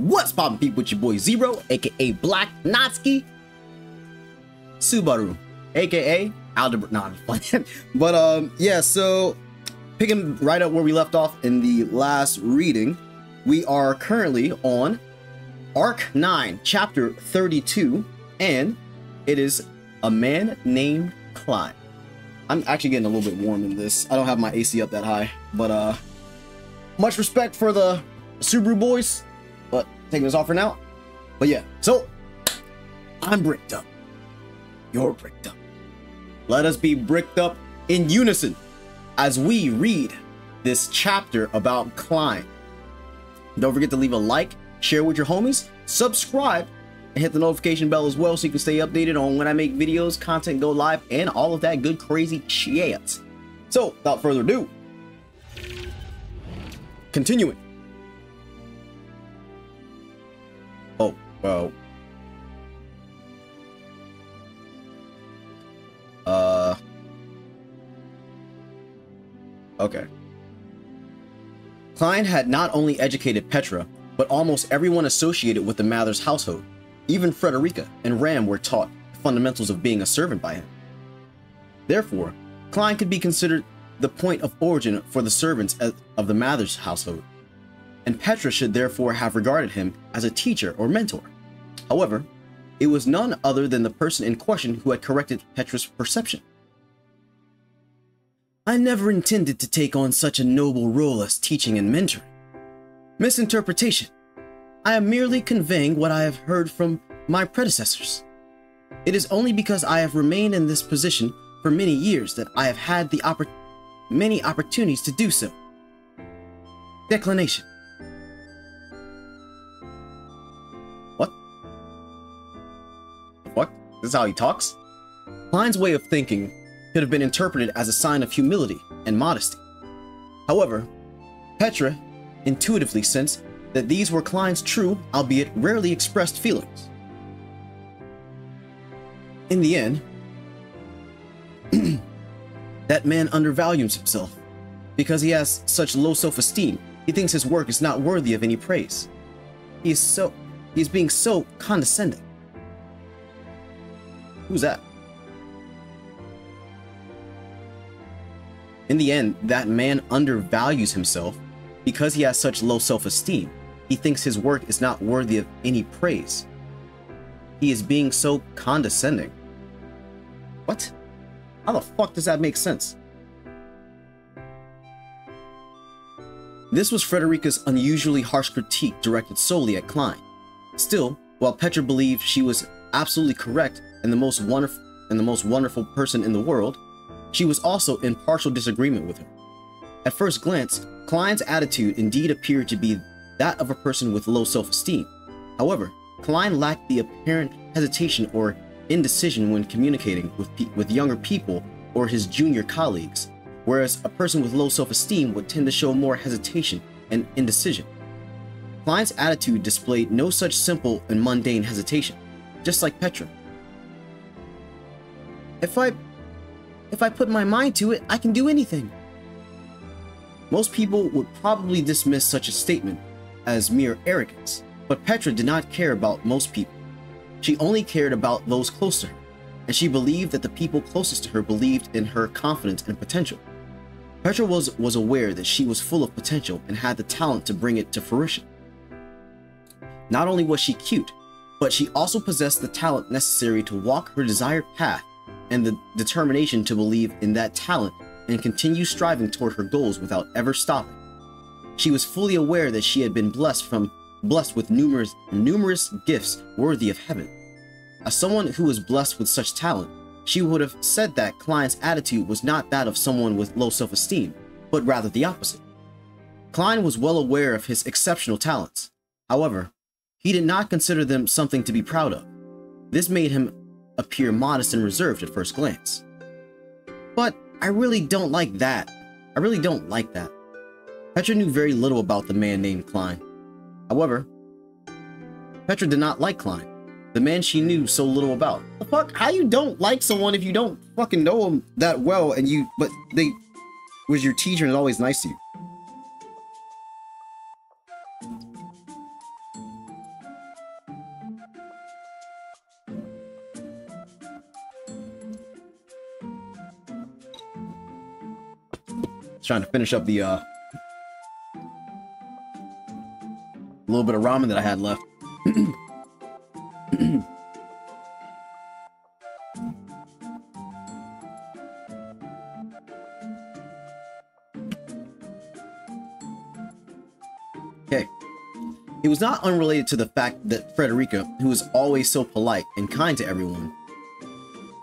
What's poppin' people, with your boy Zero, aka Black Natsuki Subaru, aka Algebra. Nah, I'm playing. But yeah, so picking right up where we left off in the last reading, we are currently on Arc 9, Chapter 32, and it is a man named Klein. I'm actually getting a little bit warm in this. I don't have my AC up that high, but much respect for the Subaru boys, but taking this off for now. But yeah, so I'm bricked up. You're bricked up. Let us be bricked up in unison as we read this chapter about Klein. Don't forget to leave a like, share with your homies, subscribe, and hit the notification bell as well so you can stay updated on when I make videos, content go live, and all of that good crazy shit. So without further ado, continuing. Oh, well. Okay. Klein had not only educated Petra, but almost everyone associated with the Mather's household. Even Frederica and Ram were taught the fundamentals of being a servant by him. Therefore, Klein could be considered the point of origin for the servants of the Mather's household, and Petra should therefore have regarded him as a teacher or mentor. However, it was none other than the person in question who had corrected Petra's perception. I never intended to take on such a noble role as teaching and mentoring. Misinterpretation. I am merely conveying what I have heard from my predecessors. It is only because I have remained in this position for many years that I have had the many opportunities to do so. Declination. What? What? This is how he talks? Klein's way of thinking could have been interpreted as a sign of humility and modesty. However, Petra intuitively sensed that these were Klein's true, albeit rarely expressed feelings. In the end, that man undervalues himself because he has such low self-esteem. He thinks his work is not worthy of any praise. He is being so condescending. Who's that? In the end, that man undervalues himself because he has such low self-esteem. He thinks his work is not worthy of any praise. He is being so condescending. What? How the fuck does that make sense? This was Frederica's unusually harsh critique directed solely at Klein. Still, while Petra believed she was absolutely correct and the most wonderful person in the world, she was also in partial disagreement with her. At first glance, Klein's attitude indeed appeared to be that of a person with low self-esteem. However, Klein lacked the apparent hesitation or indecision when communicating with younger people or his junior colleagues, whereas a person with low self-esteem would tend to show more hesitation and indecision. Klein's attitude displayed no such simple and mundane hesitation, just like Petra. If I put my mind to it, I can do anything. Most people would probably dismiss such a statement as mere arrogance, but Petra did not care about most people. She only cared about those close to her, and she believed that the people closest to her believed in her confidence and potential. Petra was aware that she was full of potential and had the talent to bring it to fruition. Not only was she cute, but she also possessed the talent necessary to walk her desired path and the determination to believe in that talent and continue striving toward her goals without ever stopping. She was fully aware that she had been blessed with numerous gifts worthy of heaven. As someone who was blessed with such talent, she would have said that Klein's attitude was not that of someone with low self-esteem, but rather the opposite. Klein was well aware of his exceptional talents. However, he did not consider them something to be proud of. This made him appear modest and reserved at first glance. But I really don't like that. I really don't like that. Petra knew very little about the man named Klein. However, Petra did not like Klein, the man she knew so little about. The fuck? How you don't like someone if you don't fucking know them that well and but they was your teacher and is always nice to you? Trying to finish up the little bit of ramen that I had left. Okay. It was not unrelated to the fact that Frederica, who was always so polite and kind to everyone,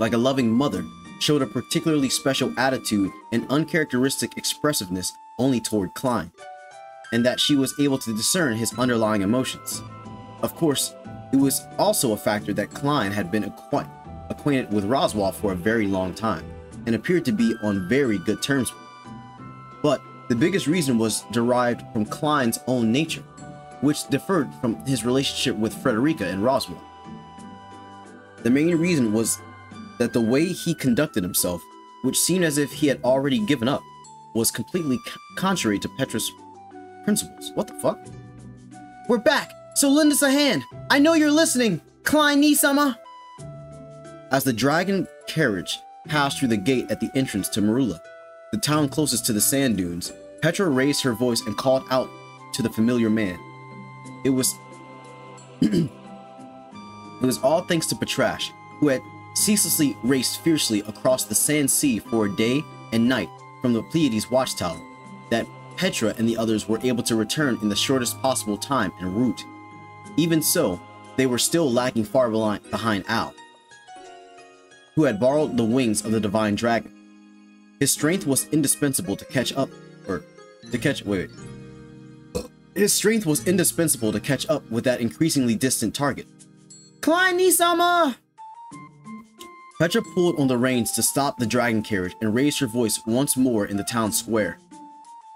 like a loving mother, showed a particularly special attitude and uncharacteristic expressiveness only toward Klein, and that she was able to discern his underlying emotions. Of course, it was also a factor that Klein had been acquainted with Roswell for a very long time, and appeared to be on very good terms with him. But the biggest reason was derived from Klein's own nature, which differed from his relationship with Frederica and Roswell. The main reason was that the way he conducted himself, which seemed as if he had already given up, was completely contrary to Petra's principles. What the fuck? We're back, so lend us a hand. I know you're listening, Klein-ni-sama. As the dragon carriage passed through the gate at the entrance to Marula, the town closest to the sand dunes, Petra raised her voice and called out to the familiar man. It was all thanks to Petrash, who had ceaselessly raced fiercely across the sand sea for a day and night from the Pleiades watchtower, that Petra and the others were able to return in the shortest possible time en route. Even so, they were still lagging far behind Al, who had borrowed the wings of the divine dragon. His strength was indispensable to catch up, His strength was indispensable to catch up with that increasingly distant target. Klein-ni-sama! Petra pulled on the reins to stop the dragon carriage and raised her voice once more in the town square.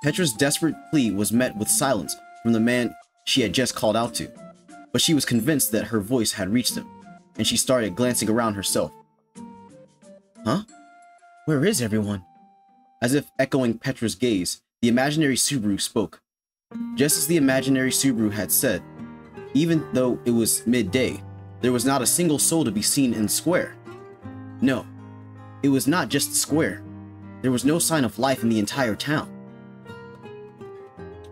Petra's desperate plea was met with silence from the man she had just called out to, but she was convinced that her voice had reached him, and she started glancing around herself. Huh? Where is everyone? As if echoing Petra's gaze, the imaginary Subaru spoke. Just as the imaginary Subaru had said, even though it was midday, there was not a single soul to be seen in the square. No, it was not just the square. There was no sign of life in the entire town.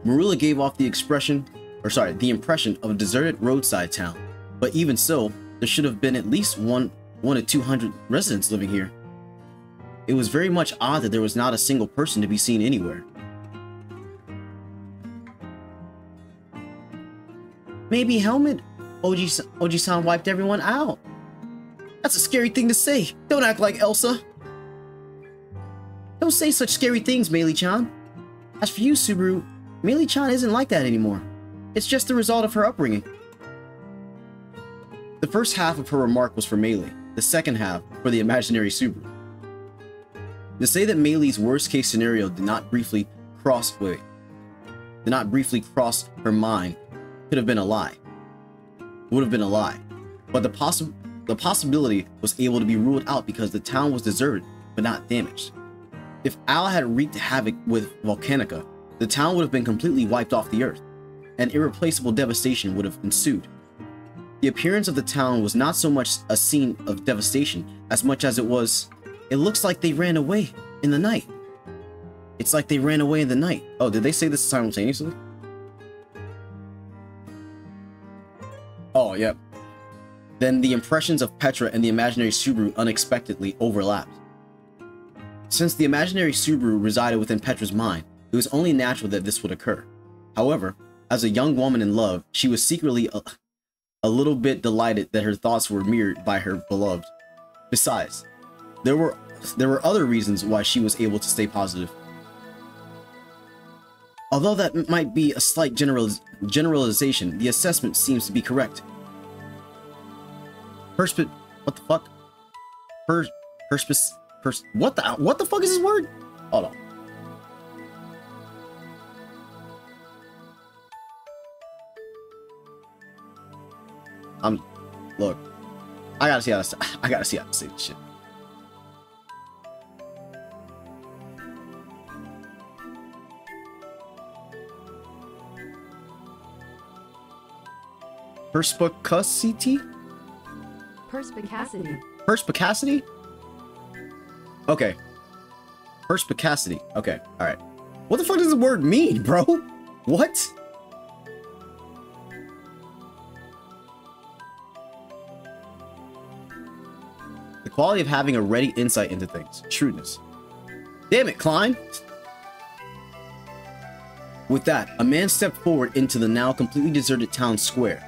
Marula gave off the impression of a deserted roadside town, but even so, there should have been at least one to 200 residents living here. It was very much odd that there was not a single person to be seen anywhere. Maybe Helmet Oji-san wiped everyone out. That's a scary thing to say. Don't act like Elsa. Don't say such scary things, Meili-chan. As for you, Subaru, Meili-chan isn't like that anymore. It's just the result of her upbringing. The first half of her remark was for Meili, the second half for the imaginary Subaru. To say that Meili's worst case scenario did not briefly cross her mind could have been a lie. Would have been a lie. But the possibility was able to be ruled out because the town was deserted but not damaged. If Al had wreaked havoc with Volcanica, the town would have been completely wiped off the earth, and irreplaceable devastation would have ensued. The appearance of the town was not so much a scene of devastation as much as it looks like they ran away in the night. It's like they ran away in the night. Oh, did they say this simultaneously? Oh, yep. Then the impressions of Petra and the imaginary Subaru unexpectedly overlapped. Since the imaginary Subaru resided within Petra's mind, it was only natural that this would occur. However, as a young woman in love, she was secretly a little bit delighted that her thoughts were mirrored by her beloved. Besides, there were other reasons why she was able to stay positive. Although that might be a slight generalization, the assessment seems to be correct. What the fuck? What the fuck is this word? Hold on. Look, I gotta see how to say this shit. Perspicacity? Perspicacity. Perspicacity? Okay. Perspicacity. Okay, alright. What the fuck does the word mean, bro? What? The quality of having a ready insight into things. Shrewdness. Damn it, Klein! With that, a man stepped forward into the now completely deserted town square.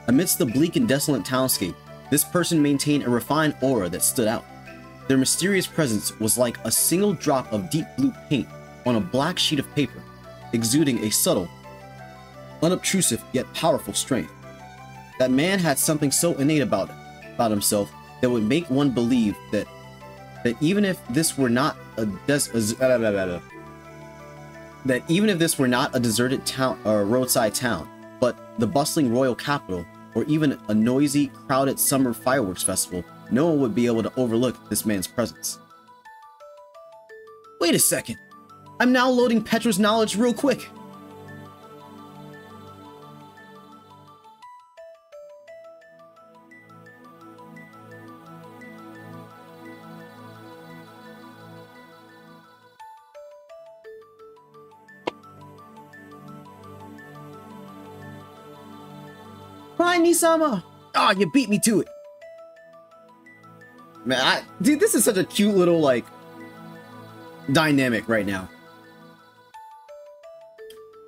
Amidst the bleak and desolate townscape, this person maintained a refined aura that stood out. Their mysterious presence was like a single drop of deep blue paint on a black sheet of paper, exuding a subtle, unobtrusive yet powerful strength. That man had something so innate about himself that would make one believe that even if this were not a deserted town or roadside town, but the bustling royal capital, or even a noisy, crowded summer fireworks festival, no one would be able to overlook this man's presence. Wait a second. I'm now loading Petra's knowledge real quick. Hi, Nisama! Ah, you beat me to it. Man, dude, this is such a cute little, like, dynamic right now.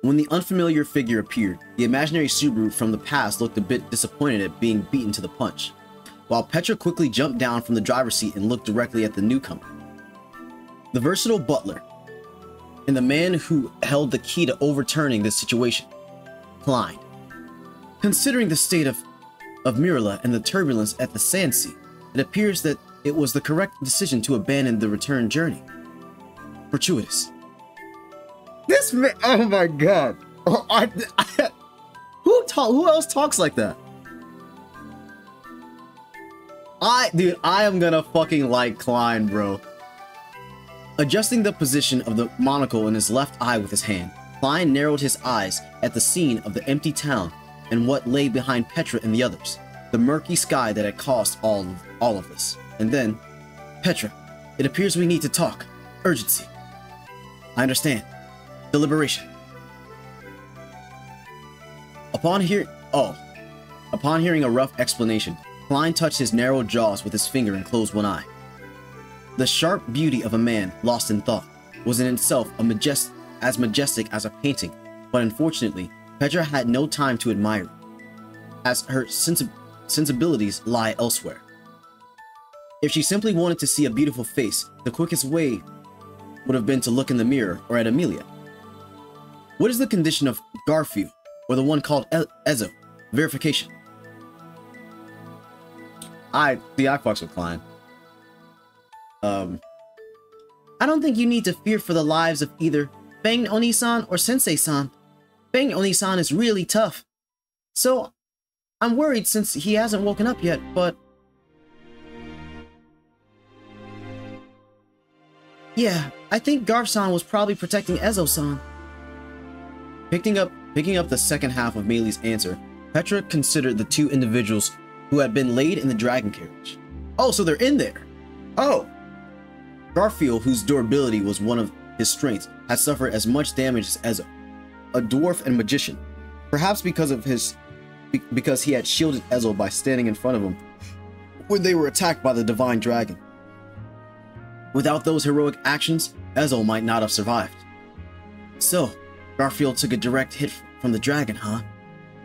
When the unfamiliar figure appeared, the imaginary Subaru from the past looked a bit disappointed at being beaten to the punch, while Petra quickly jumped down from the driver's seat and looked directly at the newcomer. The versatile butler, and the man who held the key to overturning this situation, Klein. Considering the state of Mirala and the turbulence at the Sand Sea, it appears that it was the correct decision to abandon the return journey. Fortuitous. This man, oh my god. Who else talks like that? Dude, I am gonna fucking like Klein, bro. Adjusting the position of the monocle in his left eye with his hand, Klein narrowed his eyes at the scene of the empty town and what lay behind Petra and the others, the murky sky that had caused all of this. And then, Petra, it appears we need to talk. Urgency. I understand. Deliberation. Upon hearing a rough explanation, Klein touched his narrowed jaws with his finger and closed one eye. The sharp beauty of a man lost in thought was in itself as majestic as a painting, but unfortunately, Petra had no time to admire it, as her sensibilities lie elsewhere. If she simply wanted to see a beautiful face, the quickest way would have been to look in the mirror or at Amelia. What is the condition of Garfield, or the one called Ezo? Verification. I fucks with Klein. I don't think you need to fear for the lives of either Bang Oni-san or Sensei-san. Bang Oni-san is really tough. So, I'm worried since he hasn't woken up yet, but... yeah, I think Garf-san was probably protecting Ezo-san. Picking up the second half of Meili's answer, Petra considered the two individuals who had been laid in the dragon carriage. Oh, so they're in there! Oh! Garfield, whose durability was one of his strengths, had suffered as much damage as Ezo, a dwarf and magician, perhaps because he had shielded Ezo by standing in front of him when they were attacked by the divine dragon. Without those heroic actions, Ezo might not have survived. So, Garfield took a direct hit from the dragon, huh?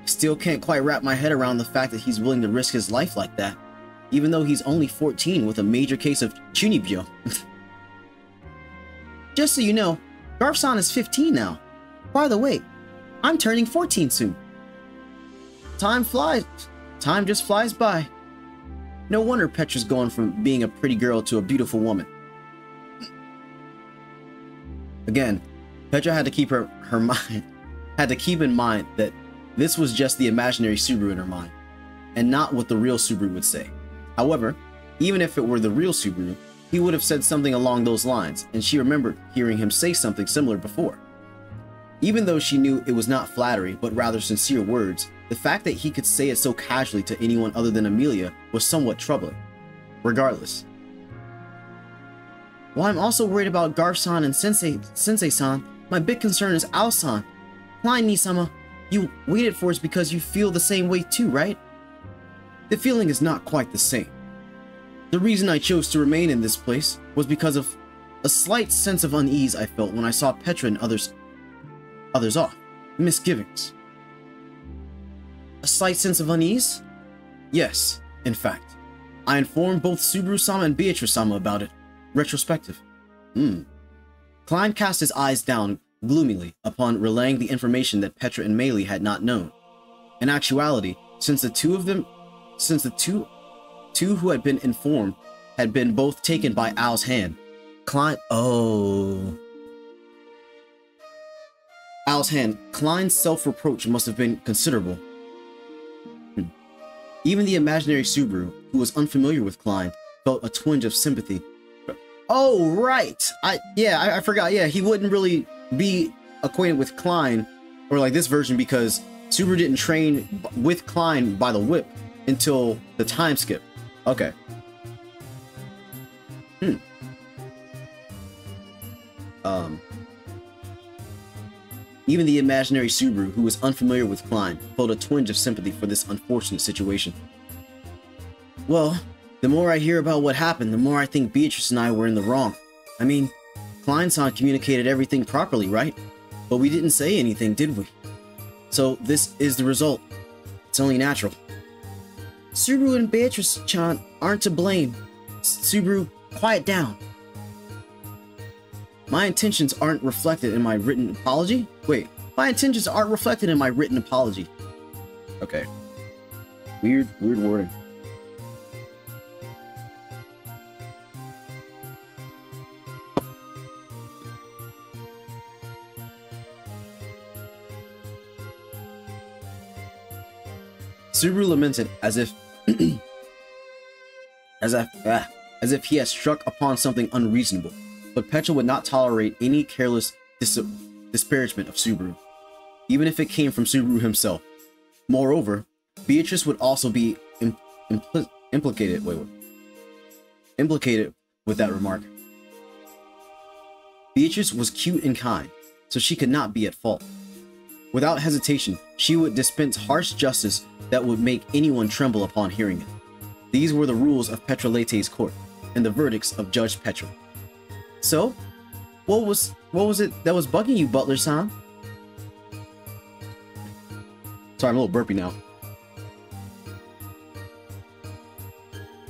Still can't quite wrap my head around the fact that he's willing to risk his life like that, even though he's only 14 with a major case of chunibyo. Just so you know, Garf-san is 15 now. By the way, I'm turning 14 soon. Time flies. Time just flies by. No wonder Petra's going from being a pretty girl to a beautiful woman. Again, Petra had to keep keep in mind that this was just the imaginary Subaru in her mind, and not what the real Subaru would say. However, even if it were the real Subaru, he would have said something along those lines, and she remembered hearing him say something similar before. Even though she knew it was not flattery, but rather sincere words, the fact that he could say it so casually to anyone other than Amelia was somewhat troubling. Regardless. While I'm also worried about Garf-san and Sensei-san, My big concern is Aosan. Klein Nisama, you waited for us because you feel the same way too, right? The feeling is not quite the same. The reason I chose to remain in this place was because of a slight sense of unease I felt when I saw Petra and others off. Misgivings. A slight sense of unease? Yes, in fact. I informed both Subaru-sama and Beatrice-sama about it. Retrospective. Klein cast his eyes down gloomily upon relaying the information that Petra and Meili had not known. In actuality, since the two who had been informed had been both taken by Ao's hand, Klein's self-reproach must have been considerable. Even the imaginary Subaru, who was unfamiliar with Klein, felt a twinge of sympathy. Oh, right! I forgot, yeah, he wouldn't really be acquainted with Klein, or like this version, because Subaru didn't train with Klein by the whip until the time skip. Okay. Even the imaginary Subaru, who was unfamiliar with Klein, felt a twinge of sympathy for this unfortunate situation. Well, the more I hear about what happened, the more I think Beatrice and I were in the wrong. I mean, Klein-san communicated everything properly, right? But we didn't say anything, did we? So this is the result. It's only natural. Subaru and Beatrice-chan aren't to blame. Subaru, quiet down. My intentions aren't reflected in my written apology? Wait, my intentions aren't reflected in my written apology. Okay. Weird wording. Subaru lamented as if as if he had struck upon something unreasonable, but Petra would not tolerate any careless disparagement of Subaru, even if it came from Subaru himself. Moreover, Beatrice would also be implicated with that remark. Beatrice was cute and kind, so she could not be at fault. Without hesitation, she would dispense harsh justice that would make anyone tremble upon hearing it. These were the rules of Petra Leite's court, and the verdicts of Judge Petra. So, what was it that was bugging you, Butler-san? Sorry, I'm a little burpy now.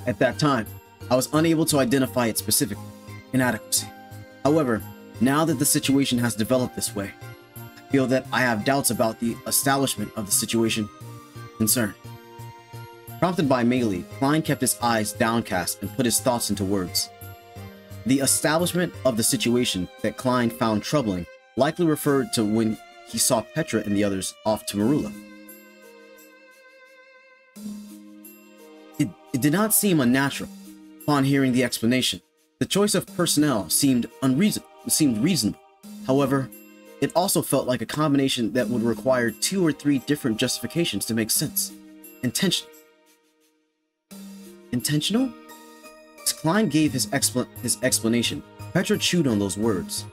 At that time, I was unable to identify it specifically. Inadequacy. However, now that the situation has developed this way, I feel that I have doubts about the establishment of the situation concerned. Prompted by Meili, Klein kept his eyes downcast and put his thoughts into words. The establishment of the situation that Klein found troubling likely referred to when he saw Petra and the others off to Marula. It did not seem unnatural. Upon hearing the explanation, the choice of personnel seemed reasonable. However, it also felt like a combination that would require 2 or 3 different justifications to make sense. Intentional? As Klein gave his explanation, Petra chewed on those words.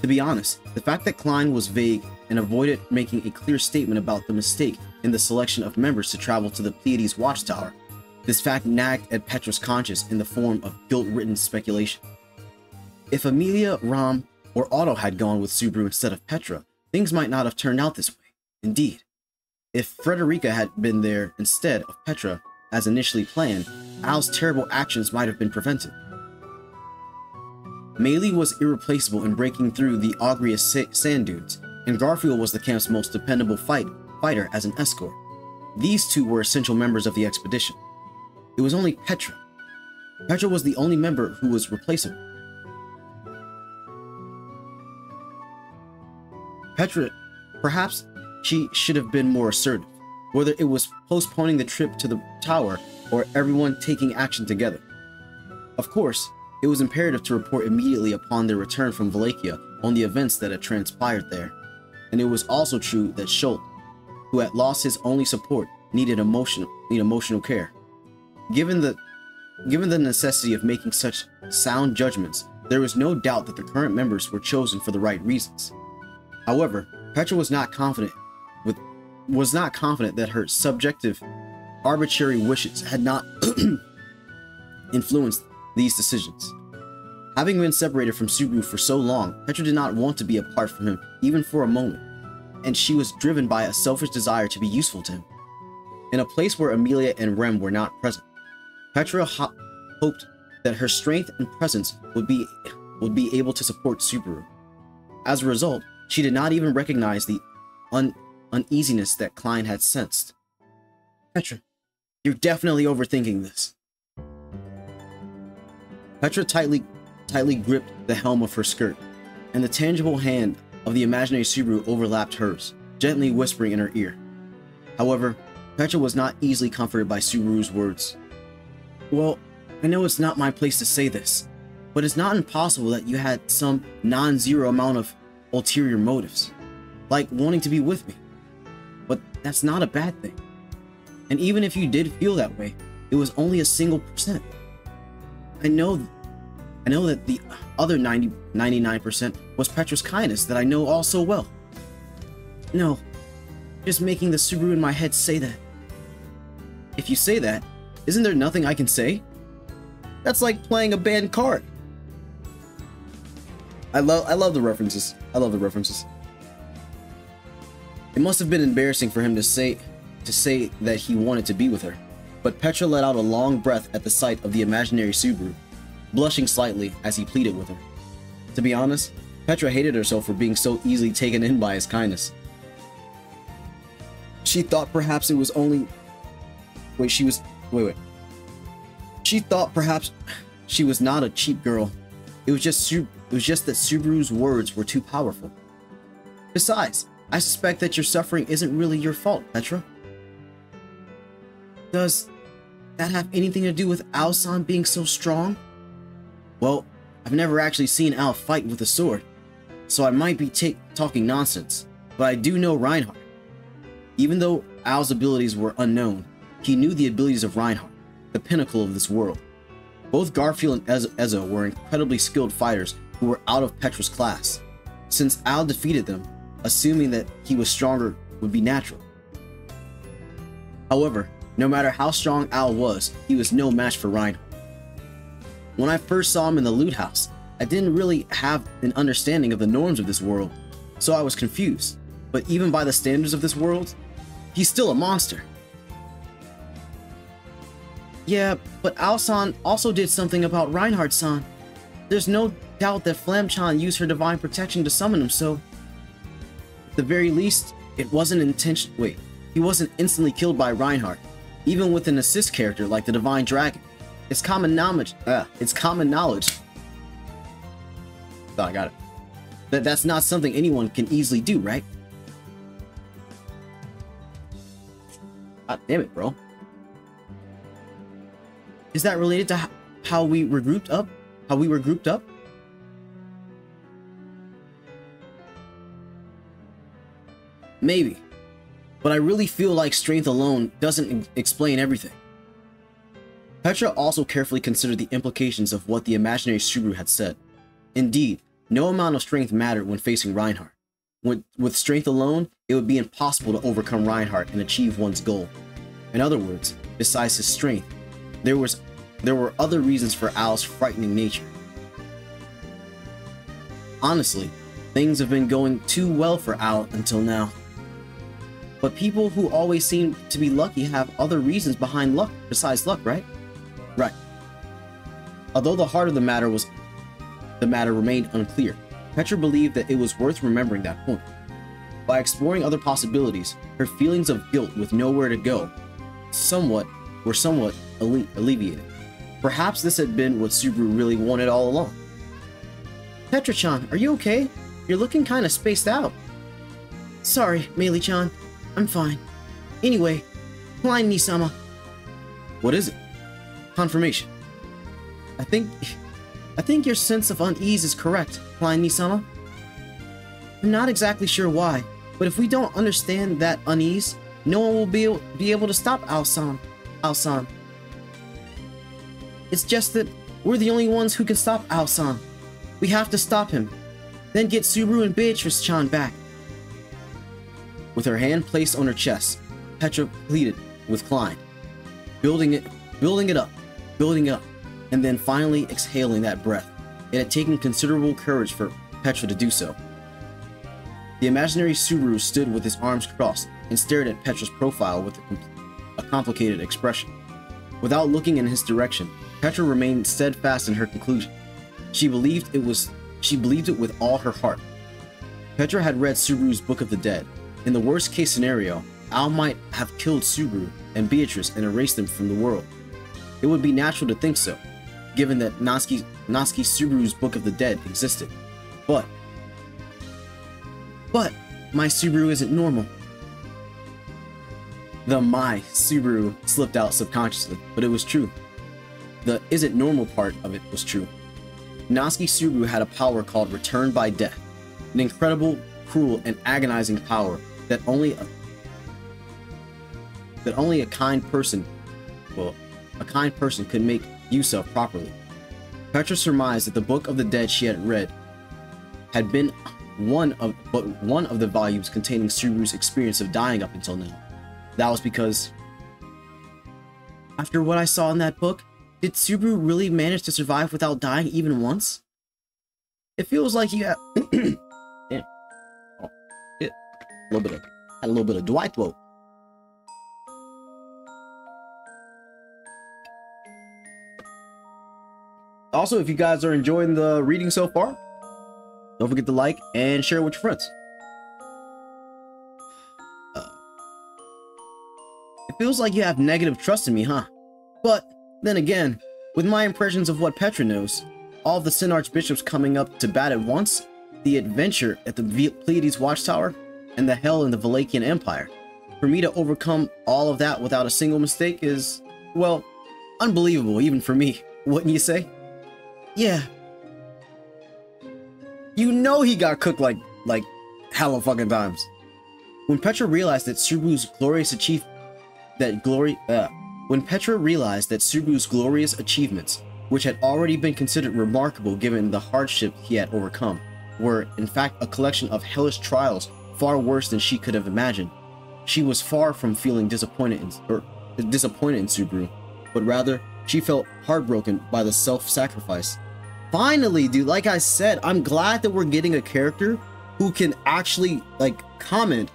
To be honest, the fact that Klein was vague and avoided making a clear statement about the mistake in the selection of members to travel to the Pleiades Watchtower, this fact nagged at Petra's conscience in the form of guilt-ridden speculation. If Amelia, Ram, or Otto had gone with Subaru instead of Petra, things might not have turned out this way. Indeed, if Frederica had been there instead of Petra, as initially planned, Al's terrible actions might have been prevented. Meili was irreplaceable in breaking through the Augrius sand dunes, and Garfield was the camp's most dependable fighter as an escort. These two were essential members of the expedition. It was only Petra. Petra was the only member who was replaceable. Petra, perhaps she should have been more assertive, whether it was postponing the trip to the tower or everyone taking action together. Of course, it was imperative to report immediately upon their return from Wallachia on the events that had transpired there, and it was also true that Schultz, who had lost his only support, needed emotional care. Given the necessity of making such sound judgments, there was no doubt that the current members were chosen for the right reasons. However, Petra was not confident that her subjective, arbitrary wishes had not influenced these decisions. Having been separated from Subaru for so long, Petra did not want to be apart from him even for a moment, and she was driven by a selfish desire to be useful to him. In a place where Amelia and Rem were not present, Petra hoped that her strength and presence would be able to support Subaru. As a result, she did not even recognize the uneasiness that Klein had sensed. Petra, you're definitely overthinking this. Petra tightly gripped the helm of her skirt, and the tangible hand of the imaginary Subaru overlapped hers, gently whispering in her ear. However, Petra was not easily comforted by Subaru's words. Well, I know it's not my place to say this, but it's not impossible that you had some non-zero amount of ulterior motives, like wanting to be with me. But that's not a bad thing. And even if you did feel that way, it was only a single %. I know that the other 99% was Petra's kindness that I know all so well. No, just making the Subaru in my head say that. If you say that, isn't there nothing I can say? That's like playing a bad card. I love the references. I love the references. It must have been embarrassing for him to say that he wanted to be with her, but Petra let out a long breath at the sight of the imaginary Subaru, blushing slightly as he pleaded with her. To be honest, Petra hated herself for being so easily taken in by his kindness. She thought perhaps it was only... She thought perhaps she was not a cheap girl. It was just that Subaru's words were too powerful. Besides, I suspect that your suffering isn't really your fault, Petra. Does that have anything to do with Ao-san being so strong? Well, I've never actually seen Ao fight with a sword, so I might be talking nonsense, but I do know Reinhardt. Even though Ao's abilities were unknown, he knew the abilities of Reinhardt, the pinnacle of this world. Both Garfield and Ezo were incredibly skilled fighters who were out of Petra's class. Since Ao defeated them, assuming that he was stronger would be natural. However, no matter how strong Ao was, he was no match for Reinhardt. When I first saw him in the loot house, I didn't really have an understanding of the norms of this world, so I was confused. But even by the standards of this world, he's still a monster. Yeah, but Ao-san also did something about Reinhardt-san. There's no doubt that Flam-chan used her divine protection to summon him, so... At the very least, it wasn't he wasn't instantly killed by Reinhardt, even with an assist character like the Divine Dragon. It's common knowledge. Oh, I got it. That's not something anyone can easily do, right? God damn it, bro. Is that related to how we were grouped up? Maybe. But I really feel like strength alone doesn't explain everything. Petra also carefully considered the implications of what the imaginary Subaru had said. Indeed, no amount of strength mattered when facing Reinhardt. With strength alone, it would be impossible to overcome Reinhardt and achieve one's goal. In other words, besides his strength, there were other reasons for Ao's frightening nature. Honestly, things have been going too well for Ao until now. But people who always seem to be lucky have other reasons behind luck besides luck, right? Right. Although the heart of the matter remained unclear, Petra believed that it was worth remembering that point. By exploring other possibilities, her feelings of guilt with nowhere to go were somewhat alleviated. Perhaps this had been what Subaru really wanted all along. Petra-chan, are you okay? You're looking kinda spaced out. Sorry, Meili-chan. I'm fine. Anyway, Klein Nisama. What is it? Confirmation. I think your sense of unease is correct, Klein Nisama. I'm not exactly sure why, but if we don't understand that unease, no one will be able to stop Ao-san. It's just that we're the only ones who can stop Ao-san. We have to stop him, then get Subaru and Beatrice-chan back, With her hand placed on her chest, Petra pleaded with Klein, building it up, and then finally exhaling that breath. It had taken considerable courage for Petra to do so. The imaginary Subaru stood with his arms crossed and stared at Petra's profile with a complicated expression. Without looking in his direction, Petra remained steadfast in her conclusion. She believed it with all her heart. Petra had read Subaru's Book of the Dead. In the worst case scenario, Al might have killed Subaru and Beatrice and erased them from the world. It would be natural to think so, given that Natsuki Subaru's Book of the Dead existed. But my Subaru isn't normal. The "my Subaru" slipped out subconsciously, but it was true. The "isn't normal" part of it was true. Natsuki Subaru had a power called Return by Death, an incredible, cruel, and agonizing power that only a kind person could make use of properly. Petra surmised that the Book of the Dead she had read had been one of the volumes containing Subaru's experience of dying up until now. That was because, after what I saw in that book, did Subaru really manage to survive without dying even once? It feels like you have damn. Oh, shit. Had a little bit of Dwight throat. Also, if you guys are enjoying the reading so far, don't forget to like and share with your friends. It feels like you have negative trust in me, huh? But then again, with my impressions of what Petra knows, all of the Sin Archbishops coming up to bat at once, the adventure at the Pleiades Watchtower, and the hell in the Valachian Empire, for me to overcome all of that without a single mistake is, well, unbelievable even for me, wouldn't you say? Yeah. You know he got cooked like hella fucking times. When Petra realized that Subaru's glorious achievements, which had already been considered remarkable given the hardship he had overcome, were in fact a collection of hellish trials far worse than she could have imagined, she was far from feeling disappointed in Subaru, but rather she felt heartbroken by the self-sacrifice. Finally, dude, like I said, I'm glad that we're getting a character who can actually comment,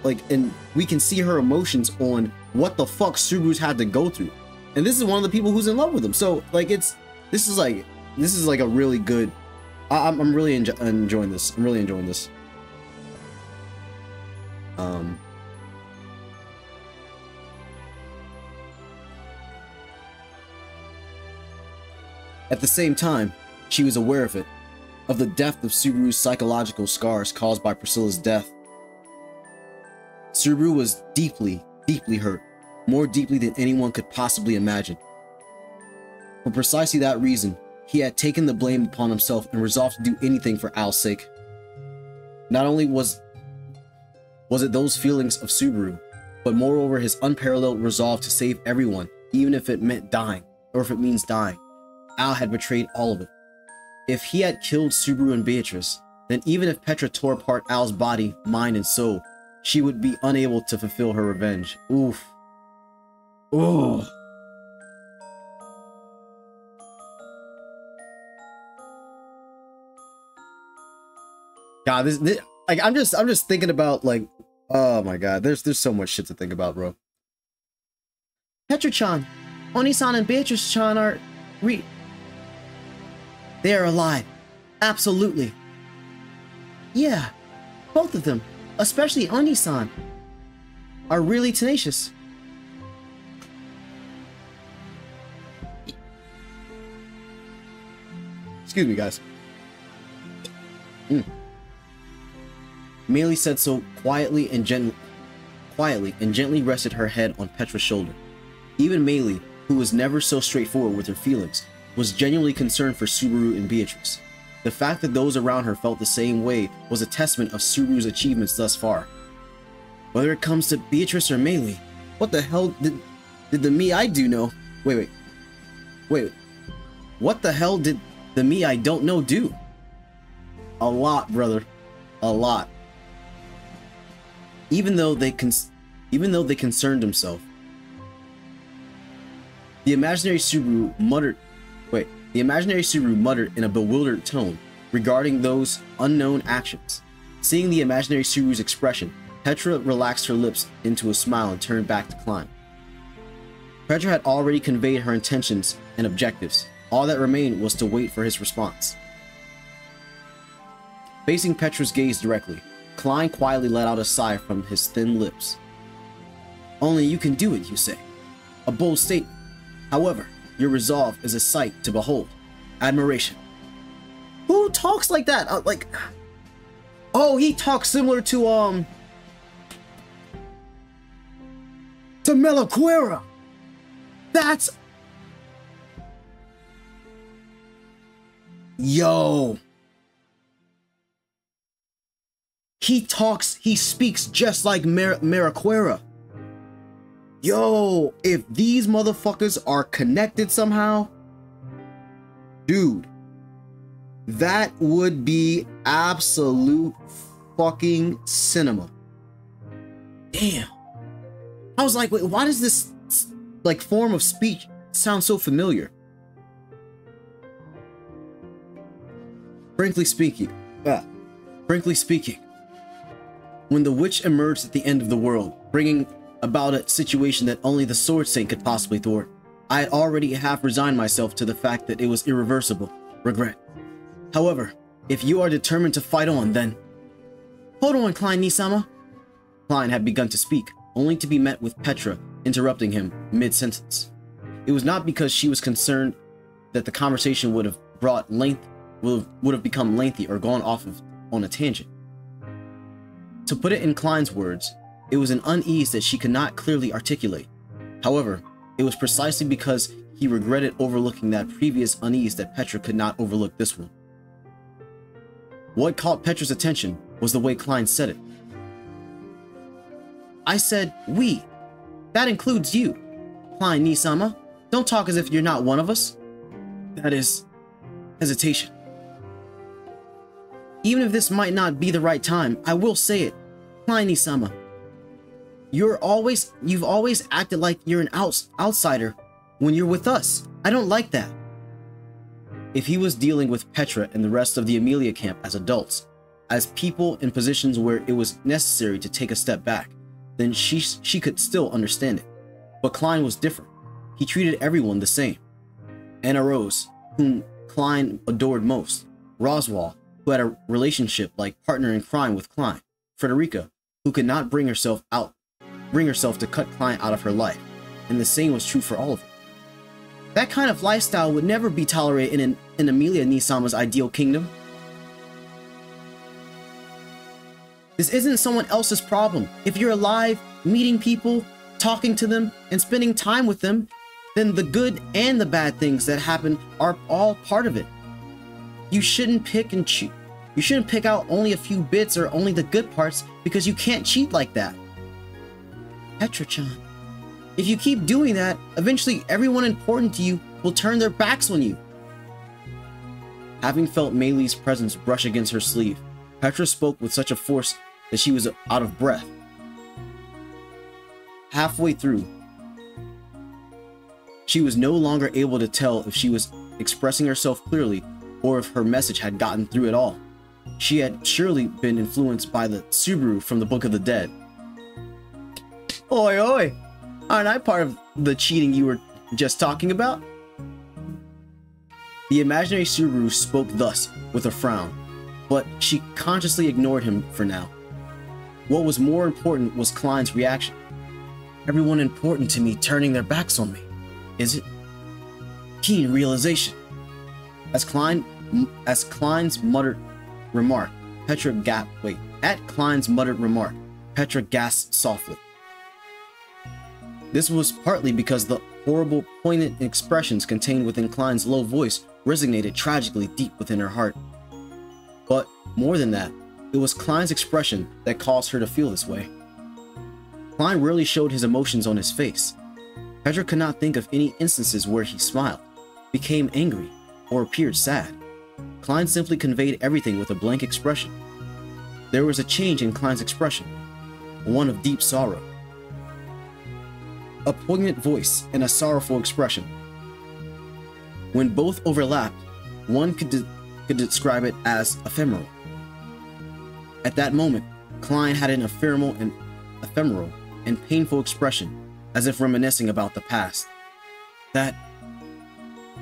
and we can see her emotions on what the fuck Subaru's had to go through. And this is one of the people who's in love with him. So this is like a really good. I'm really enjoying this. I'm really enjoying this. At the same time, she was aware of it, of the depth of Subaru's psychological scars caused by Priscilla's death. Subaru was deeply, deeply hurt, more deeply than anyone could possibly imagine. For precisely that reason, he had taken the blame upon himself and resolved to do anything for Al's sake. Not only was it those feelings of Subaru, but moreover his unparalleled resolve to save everyone, even if it meant dying, or if it means dying. Al had betrayed all of it. If he had killed Subaru and Beatrice, then even if Petra tore apart Al's body, mind, and soul, she would be unable to fulfill her revenge. Oof. Oh. God, this I'm just thinking about oh my God, there's so much shit to think about, bro. Petra-chan, Oni-san and Beatrice-chan are they are alive. Absolutely. Yeah, both of them, especially Oni-san, are really tenacious. Excuse me, guys. Meili said so quietly and gently rested her head on Petra's shoulder. Even Meili, who was never so straightforward with her feelings, was genuinely concerned for Subaru and Beatrice. The fact that those around her felt the same way was a testament of Subaru's achievements thus far. Whether it comes to Beatrice or Meili, what the hell did the me I do know? Wait. What the hell did the me I don't know do? A lot, brother. A lot. even though they concerned himself. The imaginary Subaru muttered in a bewildered tone regarding those unknown actions. Seeing the imaginary Subaru's expression, Petra relaxed her lips into a smile and turned back to Klein. Petra had already conveyed her intentions and objectives. All that remained was to wait for his response. Facing Petra's gaze directly, Klein quietly let out a sigh from his thin lips. Only you can do it, you say. A bold statement. However, your resolve is a sight to behold. Admiration. Who talks like that? Oh, he talks similar to Melaquera. That's... Yo. He speaks just like Meraquera. Yo, if these motherfuckers are connected somehow, dude, that would be absolute fucking cinema. Damn. I was like, wait, why does this like form of speech sound so familiar? Frankly speaking, when the witch emerged at the end of the world, bringing about a situation that only the Sword Saint could possibly thwart, I had already half resigned myself to the fact that it was irreversible regret. However, if you are determined to fight on, then... Hold on, Klein-ni-sama. Klein had begun to speak, only to be met with Petra interrupting him mid-sentence. It was not because she was concerned that the conversation would have become lengthy or gone off on a tangent. To put it in Klein's words, it was an unease that she could not clearly articulate. However, it was precisely because he regretted overlooking that previous unease that Petra could not overlook this one. What caught Petra's attention was the way Klein said it. I said, we. That includes you. Klein-ni-sama, don't talk as if you're not one of us. That is... hesitation. Even if this might not be the right time, I will say it. Klein-ni-sama, you've always acted like you're an outsider when you're with us. I don't like that. If he was dealing with Petra and the rest of the Amelia camp as adults, as people in positions where it was necessary to take a step back, then she could still understand it. But Klein was different. He treated everyone the same. Anna Rose, whom Klein adored most, Roswell, who had a relationship like partner in crime with Klein, Frederica, who could not bring herself to cut Klein out of her life, and the same was true for all of them. That kind of lifestyle would never be tolerated in Amelia Nisama's ideal kingdom. This isn't someone else's problem. If you're alive, meeting people, talking to them, and spending time with them, then the good and the bad things that happen are all part of it. You shouldn't pick and choose. You shouldn't pick out only a few bits or only the good parts because you can't cheat like that. Petra-chan, if you keep doing that, eventually everyone important to you will turn their backs on you. Having felt Meili's presence brush against her sleeve, Petra spoke with such a force that she was out of breath. Halfway through, she was no longer able to tell if she was expressing herself clearly or if her message had gotten through at all. She had surely been influenced by the Subaru from the Book of the Dead. Oi, oi! Aren't I part of the cheating you were just talking about? The imaginary Subaru spoke thus, with a frown, but she consciously ignored him for now. What was more important was Klein's reaction. Everyone important to me turning their backs on me, is it? Keen realization. As Klein's muttered remark, Petra gasped softly. This was partly because the horrible, poignant expressions contained within Klein's low voice resonated tragically deep within her heart. But more than that, it was Klein's expression that caused her to feel this way. Klein rarely showed his emotions on his face. Petra could not think of any instances where he smiled, became angry, or appeared sad. Klein simply conveyed everything with a blank expression. There was a change in Klein's expression. one of deep sorrow. A poignant voice and a sorrowful expression. When both overlapped, one could describe it as ephemeral. At that moment, Klein had an ephemeral and painful expression, as if reminiscing about the past. That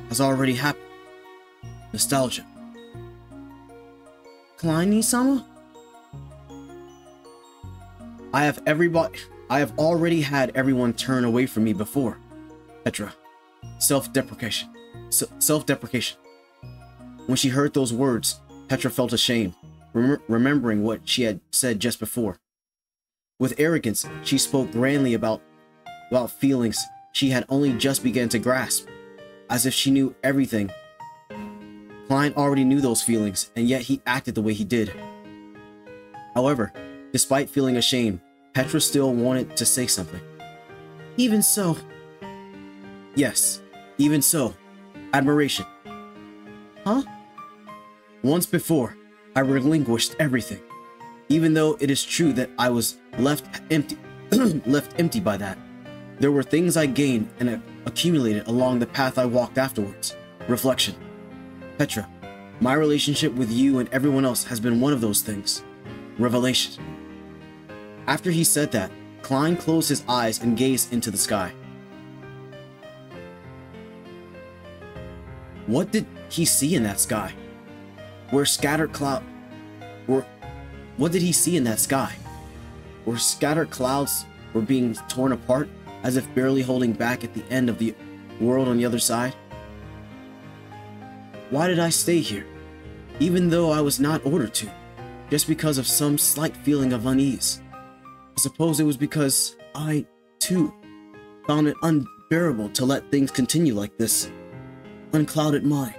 has already happened. Nostalgia. Klein-sama? I have already had everyone turn away from me before. Petra. Self-deprecation. Self-deprecation. When she heard those words, Petra felt ashamed, remembering what she had said just before. With arrogance, she spoke grandly about feelings she had only just begun to grasp, as if she knew everything. Klein already knew those feelings, and yet he acted the way he did. However, despite feeling ashamed, Petra still wanted to say something. Even so. Yes, even so. Admiration. Huh? Once before, I relinquished everything, even though it is true that I was left empty, left empty by that. There were things I gained and accumulated along the path I walked afterwards. Reflection. Petra, my relationship with you and everyone else has been one of those things. Revelation. After he said that, Klein closed his eyes and gazed into the sky. What did he see in that sky? What did he see in that sky? Where scattered clouds were being torn apart, as if barely holding back at the end of the world on the other side? Why did I stay here, even though I was not ordered to, just because of some slight feeling of unease? I suppose it was because I, too, found it unbearable to let things continue like this. Unclouded mind.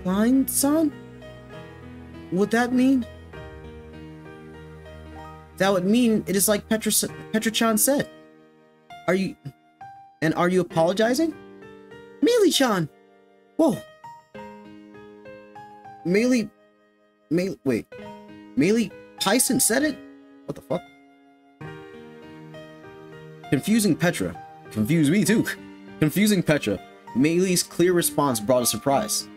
Klein-san? Would that mean? That would mean it is like Petra-chan said. Are you apologizing? Meili-chan! Whoa. Meili Tyson said it? What the fuck? Confusing Petra. Confused me too. Confusing Petra. Meili's clear response brought a surprise.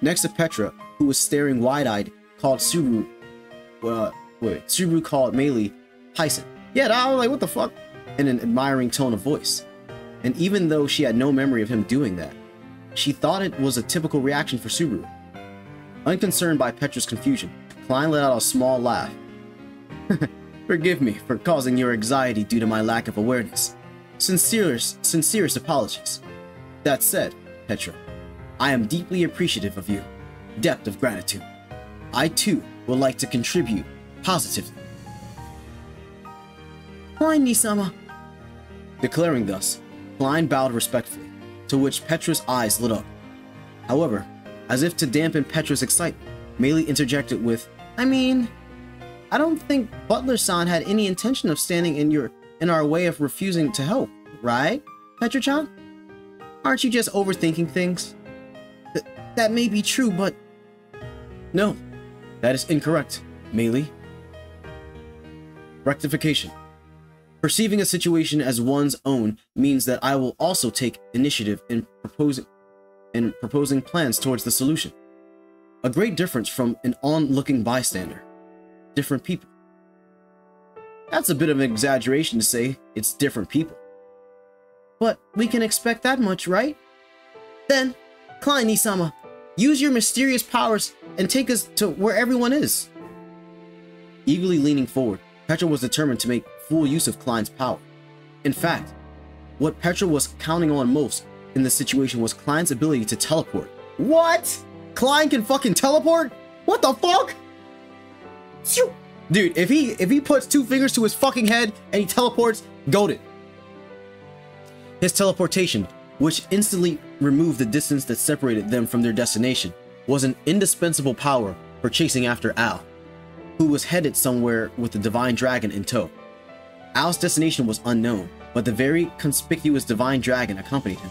Next to Petra, who was staring wide-eyed, called Subaru. Subaru called Meili Tyson. Yeah, I was like, what the fuck? In an admiring tone of voice. And even though she had no memory of him doing that, she thought it was a typical reaction for Subaru. Unconcerned by Petra's confusion, Klein let out a small laugh. Forgive me for causing your anxiety due to my lack of awareness. Sincerest apologies. That said, Petra, I am deeply appreciative of you. Depth of gratitude. I too would like to contribute positively. Klein-sama. Declaring thus, Klein bowed respectfully, to which Petra's eyes lit up. However, as if to dampen Petra's excitement, Meili interjected with, I mean, I don't think Butler-san had any intention of standing in our way of refusing to help, right, Petra-chan? Aren't you just overthinking things? That may be true, but... No, that is incorrect, Meili. Rectification. Perceiving a situation as one's own means that I will also take initiative in proposing plans towards the solution. A great difference from an onlooking bystander. Different people. That's a bit of an exaggeration to say it's different people. But we can expect that much, right? Then, Klein-sama, use your mysterious powers and take us to where everyone is. Eagerly leaning forward, Petra was determined to make full use of Klein's power. In fact, what Petra was counting on most in this situation was Klein's ability to teleport. What? Klein can fucking teleport? What the fuck? Dude, if he puts two fingers to his fucking head and he teleports, goated. His teleportation, which instantly removed the distance that separated them from their destination, was an indispensable power for chasing after Al, who was headed somewhere with the Divine Dragon in tow. Al's destination was unknown, but the very conspicuous Divine Dragon accompanied him.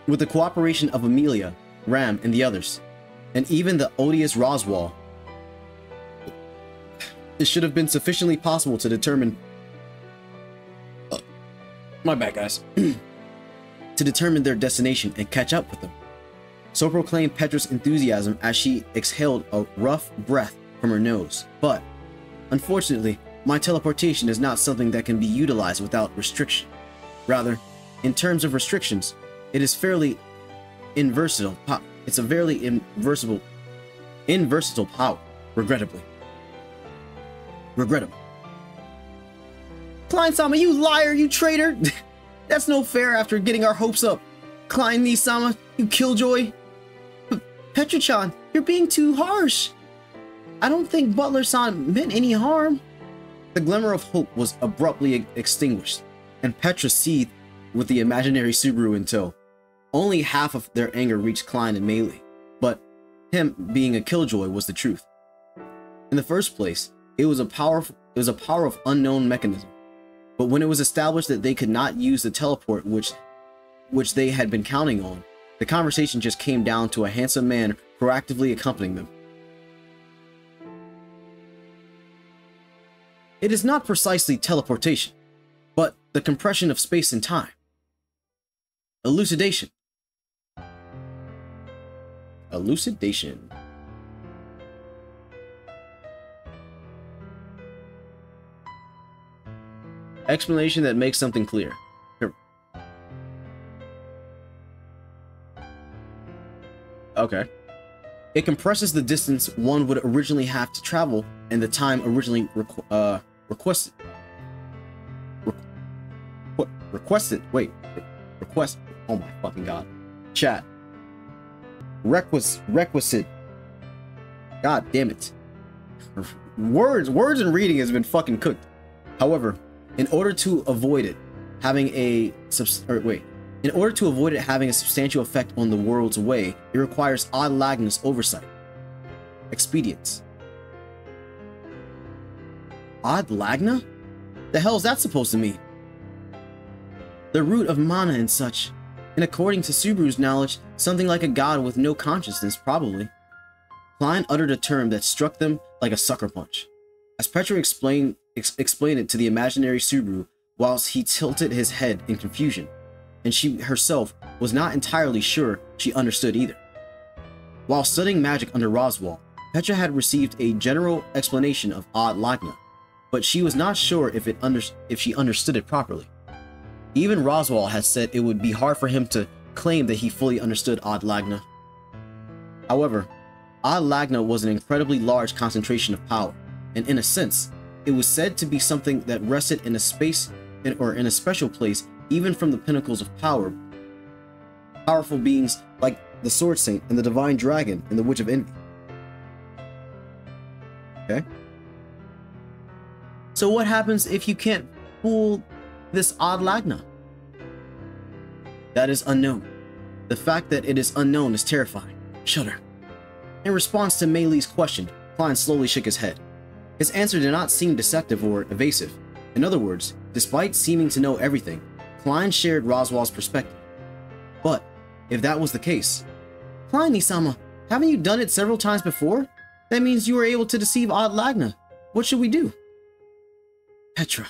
With the cooperation of Amelia, Ram, and the others, and even the odious Roswell, it should have been sufficiently possible to determine... my bad, guys. To determine their destination and catch up with them. So proclaimed Petra's enthusiasm as she exhaled a rough breath from her nose. But, unfortunately, my teleportation is not something that can be utilized without restriction. Rather, in terms of restrictions, it is fairly inversatile. It's a very inversatile power, regrettably. Regrettable. Klein-sama, you liar, you traitor! That's no fair after getting our hopes up. Klein-sama, you killjoy. Petra-chan, you're being too harsh. I don't think Butler-san meant any harm. The glimmer of hope was abruptly extinguished, and Petra seethed with the imaginary Subaru in tow. Only half of their anger reached Klein and Melee, but him being a killjoy was the truth. In the first place, it was a power of unknown mechanism. But when it was established that they could not use the teleport which they had been counting on, the conversation just came down to a handsome man proactively accompanying them. It is not precisely teleportation, but the compression of space and time. Elucidation. Elucidation. Explanation that makes something clear. Here. Okay. It compresses the distance one would originally have to travel and the time originally requested. Request. Oh my fucking god. Chat. Requisite. God damn it. Words and reading has been fucking cooked. However, in order to avoid it having a substantial effect on the world's way, it requires odd Lagnus oversight. Expedience. Odd Lagna? The hell is that supposed to mean? The root of mana and such, and according to Subaru's knowledge, something like a god with no consciousness, probably. Klein uttered a term that struck them like a sucker punch. As Petra explained it to the imaginary Subaru whilst he tilted his head in confusion, and she herself was not entirely sure she understood either. While studying magic under Roswaal, Petra had received a general explanation of Odd Lagna, but she was not sure if she understood it properly. Even Roswaal had said it would be hard for him to claim that he fully understood Odd Lagna. However, Odd Lagna was an incredibly large concentration of power, and in a sense, it was said to be something that rested in a space or in a special place even from the pinnacles of power. Powerful beings like the Sword Saint and the Divine Dragon and the Witch of Envy. Okay. So what happens if you can't fool this Odd Lagna? That is unknown. The fact that it is unknown is terrifying. Shudder. In response to Melee's question, Klein slowly shook his head. His answer did not seem deceptive or evasive. In other words, despite seeming to know everything, Klein shared Roswaal's perspective. But, if that was the case, Klein-sama, haven't you done it several times before? That means you were able to deceive Odd Lagna. What should we do? Petra.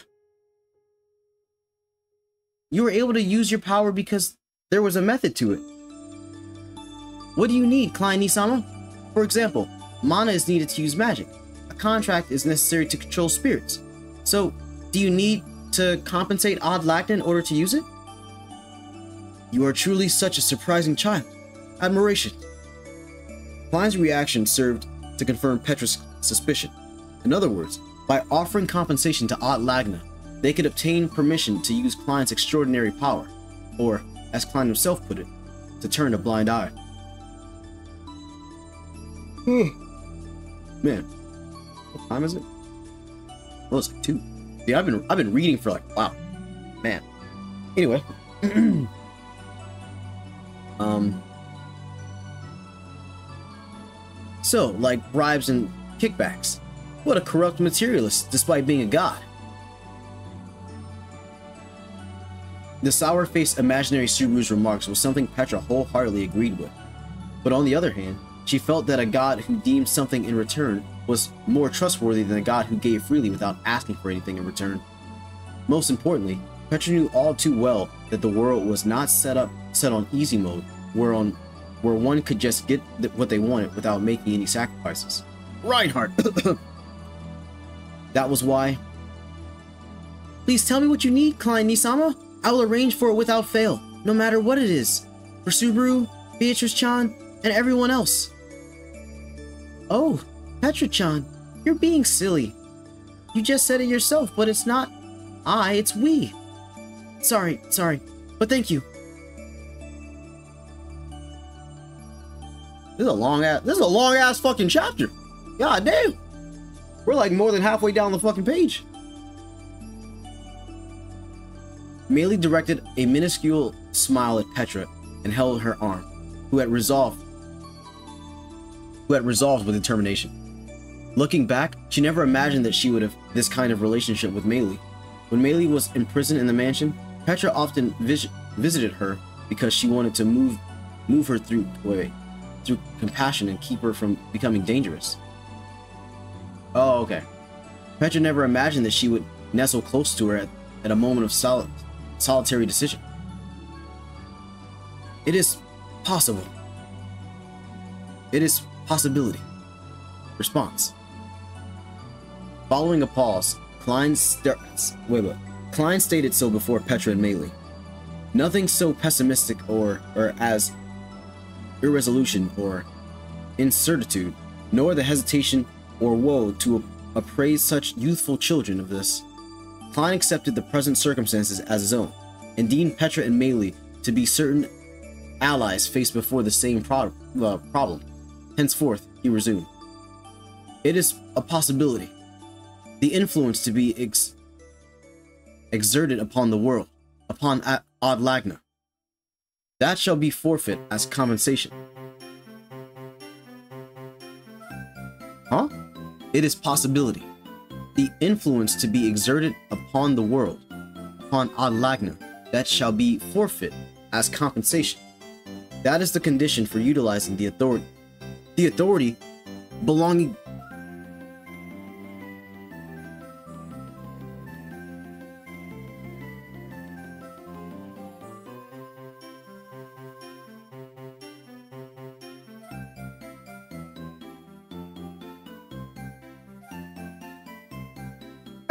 You were able to use your power because there was a method to it. What do you need, Klein-sama? For example, mana is needed to use magic. A contract is necessary to control spirits. So, do you need to compensate Odd Lagna in order to use it? You are truly such a surprising child. Admiration. Klein's reaction served to confirm Petra's suspicion. In other words, by offering compensation to Odd Lagna, they could obtain permission to use Klein's extraordinary power, or, as Klein himself put it, to turn a blind eye. Man, what time is it? Well, it's like 2. See, I've been reading for like, wow, man. Anyway, so like bribes and kickbacks. What a corrupt materialist, despite being a god. The sour-faced imaginary Subaru's remarks was something Petra wholeheartedly agreed with. But on the other hand, She felt that a god who deemed something in return was more trustworthy than a god who gave freely without asking for anything in return. Most importantly, Petra knew all too well that the world was not set on easy mode, where one could just get what they wanted without making any sacrifices. Reinhardt! That was why. Please tell me what you need, Klein Nisama. I will arrange for it without fail, no matter what it is. For Subaru, Beatrice-chan, and everyone else. Oh, Petra-chan, you're being silly. You just said it yourself, but it's not I, it's we. Sorry, but thank you. This is a long ass fucking chapter. God damn. We're like more than halfway down the fucking page. Meili directed a minuscule smile at Petra and held her arm, who had resolved with determination. Looking back, she never imagined that she would have this kind of relationship with Meili. When Meili was imprisoned in the mansion, Petra often visited her because she wanted to move her through compassion and keep her from becoming dangerous. Oh, okay. Petra never imagined that she would nestle close to her at a moment of solitary decision. It is possible. It is possibility. Response. Following a pause, Klein stated so before Petra and Meili. Nothing so pessimistic or as irresolution or incertitude, nor the hesitation or woe to appraise such youthful children of this. Klein accepted the present circumstances as his own, and deemed Petra and Meili to be certain allies faced before the same problem. Henceforth, he resumed. It is a possibility. The influence to be exerted upon the world, upon Adlagna. That shall be forfeit as compensation. Huh? It is possibility. The influence to be exerted upon the world, upon Adlagna. That shall be forfeit as compensation. That is the condition for utilizing the authority. The authority belonging...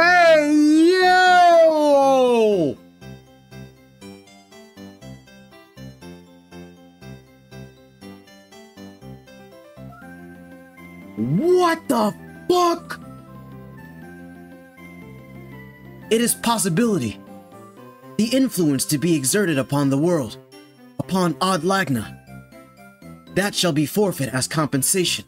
Hey, yo! What the fuck? It is possibility. The influence to be exerted upon the world, upon Adlagna. That shall be forfeit as compensation.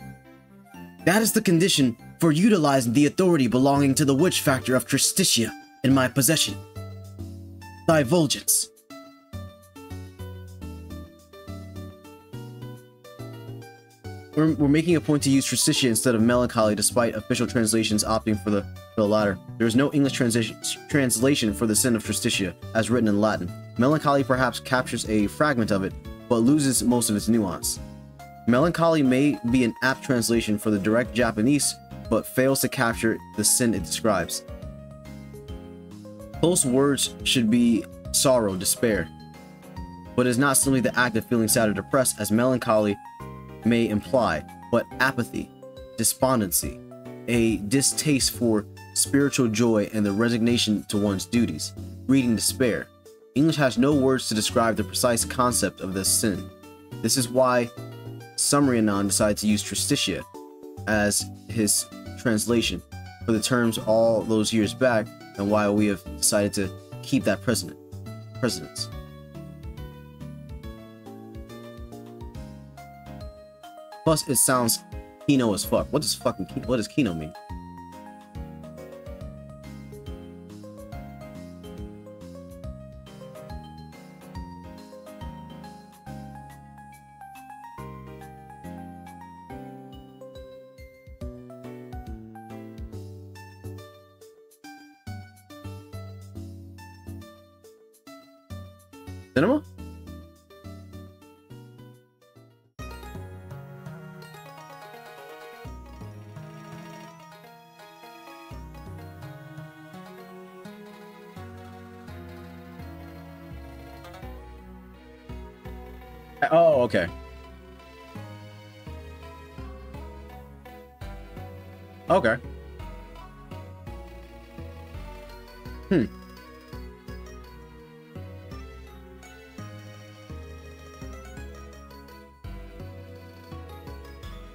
That is the condition for utilizing the authority belonging to the witch factor of Tristitia in my possession. Divulgence. We're making a point to use Tristitia instead of melancholy, despite official translations opting for the latter. There is no English translation for the sin of Tristitia, as written in Latin. Melancholy perhaps captures a fragment of it, but loses most of its nuance. Melancholy may be an apt translation for the direct Japanese, but fails to capture the sin it describes. Close words should be sorrow, despair, but it is not simply the act of feeling sad or depressed, as melancholy may imply, but apathy, despondency, a distaste for spiritual joy, and the resignation to one's duties, reading despair. English has no words to describe the precise concept of this sin. This is why Sumrianon decided to use Tristitia as his translation for the terms all those years back, and why we have decided to keep that precedence. Plus, it sounds Kino as fuck. What does Kino mean? Cinema? Oh, okay. Okay. Hmm.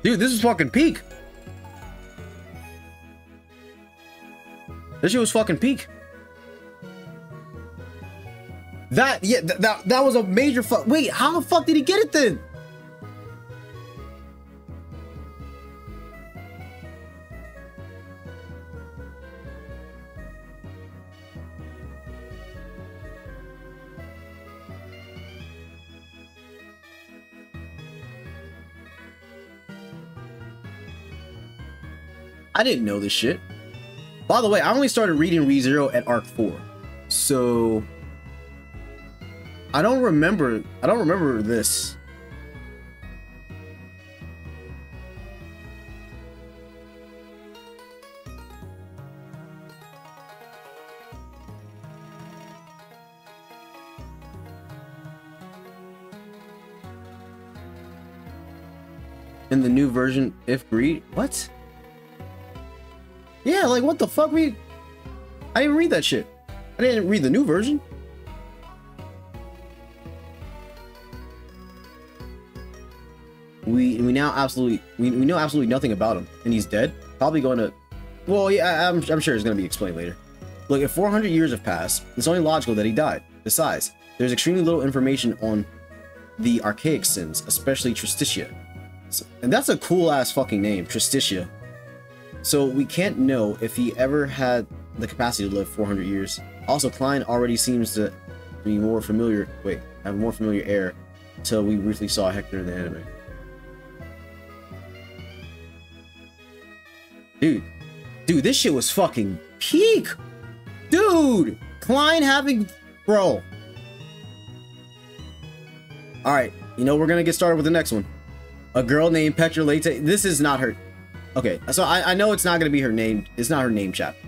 Dude, this is fucking peak. This shit was fucking peak. That was a major fuck. Wait, how the fuck did he get it then? I didn't know this shit. By the way, I only started reading ReZero at Arc 4. So I don't remember this. In the new version, if greed, what? Yeah, like what the fuck? I didn't read that shit. I didn't read the new version. We know absolutely nothing about him, and he's dead. Probably going to, well, yeah, I'm sure it's going to be explained later. Look, if 400 years have passed, it's only logical that he died. Besides, there's extremely little information on the archaic sins, especially Tristitia. And that's a cool ass fucking name, Tristitia. So we can't know if he ever had the capacity to live 400 years. Also, Klein already seems to be more familiar. Wait, have a more familiar air until we briefly saw Hector in the anime. Dude, this shit was fucking peak. Dude, Klein having, bro. All right, you know we're gonna get started with the next one. A girl named Petra Late. This is not her. Okay, so I know it's not gonna be her name. It's not her name chapter.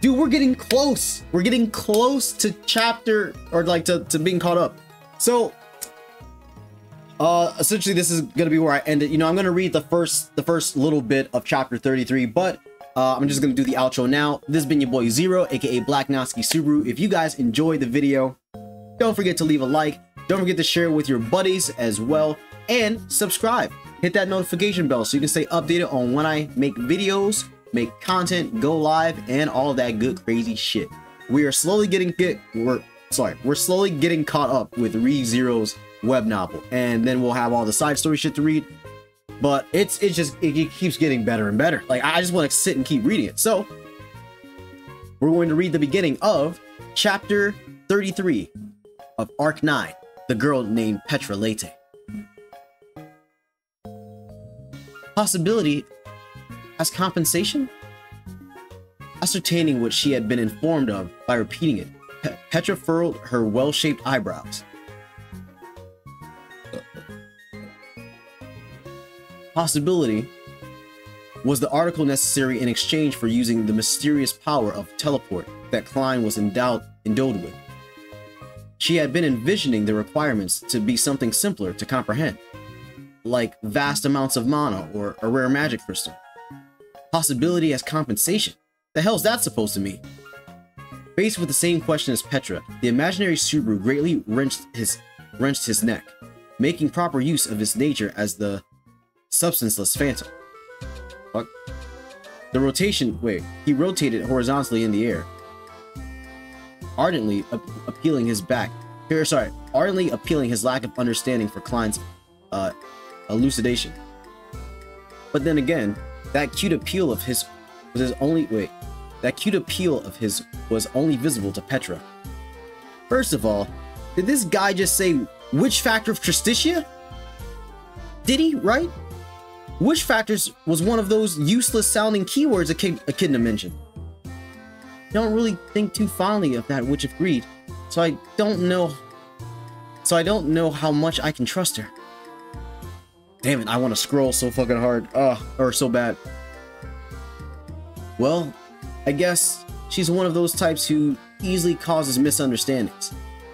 Dude, we're getting close. We're getting close to chapter, or like to being caught up. So essentially this is gonna be where I end it. You know, I'm gonna read the first little bit of chapter 33, but I'm just gonna do the outro now. This has been your boy Zero, aka Black Natsuki Subaru. If you guys enjoyed the video, don't forget to leave a like. Don't forget to share it with your buddies as well, and subscribe. Hit that notification bell so you can stay updated on when I make videos, make content, go live, and all that good crazy shit. We are slowly we're slowly getting caught up with ReZero's web novel, and then we'll have all the side story shit to read. But it keeps getting better and better. Like, I just want to sit and keep reading it. So we're going to read the beginning of chapter 33 of Arc 9, The Girl Named Petra Late. Possibility as compensation? Ascertaining what she had been informed of by repeating it, Petra furrowed her well-shaped eyebrows. Possibility was the article necessary in exchange for using the mysterious power of teleport that Klein was endowed with. She had been envisioning the requirements to be something simpler to comprehend, like vast amounts of mana or a rare magic crystal. Possibility as compensation? The hell's that supposed to mean? Faced with the same question as Petra, the imaginary Subaru greatly wrenched his neck, making proper use of his nature as the substanceless phantom. Fuck. He rotated horizontally in the air, ardently appealing his lack of understanding for Klein's elucidation. But then again, that cute appeal of his was only visible to Petra. First of all, did this guy just say witch factor of Tristitia? Did he, right? Witch factors was one of those useless sounding keywords Echidna mentioned. Don't really think too fondly of that witch of greed, so I don't know how much I can trust her. Damn it, I want to scroll so fucking hard. Or so bad. Well, I guess she's one of those types who easily causes misunderstandings.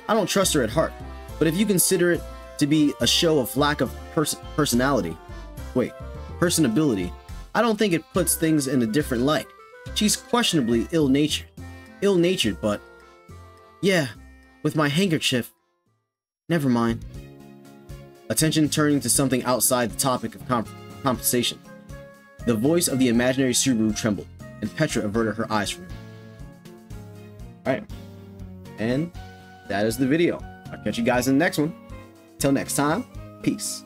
I don't trust her at heart, but if you consider it, to be a show of lack of personability. I don't think it puts things in a different light. She's questionably ill-natured, but yeah, with my handkerchief. Never mind. Attention turning to something outside the topic of compensation. The voice of the imaginary Subaru trembled, and Petra averted her eyes from it. Alright. And that is the video. I'll catch you guys in the next one. Till next time, peace.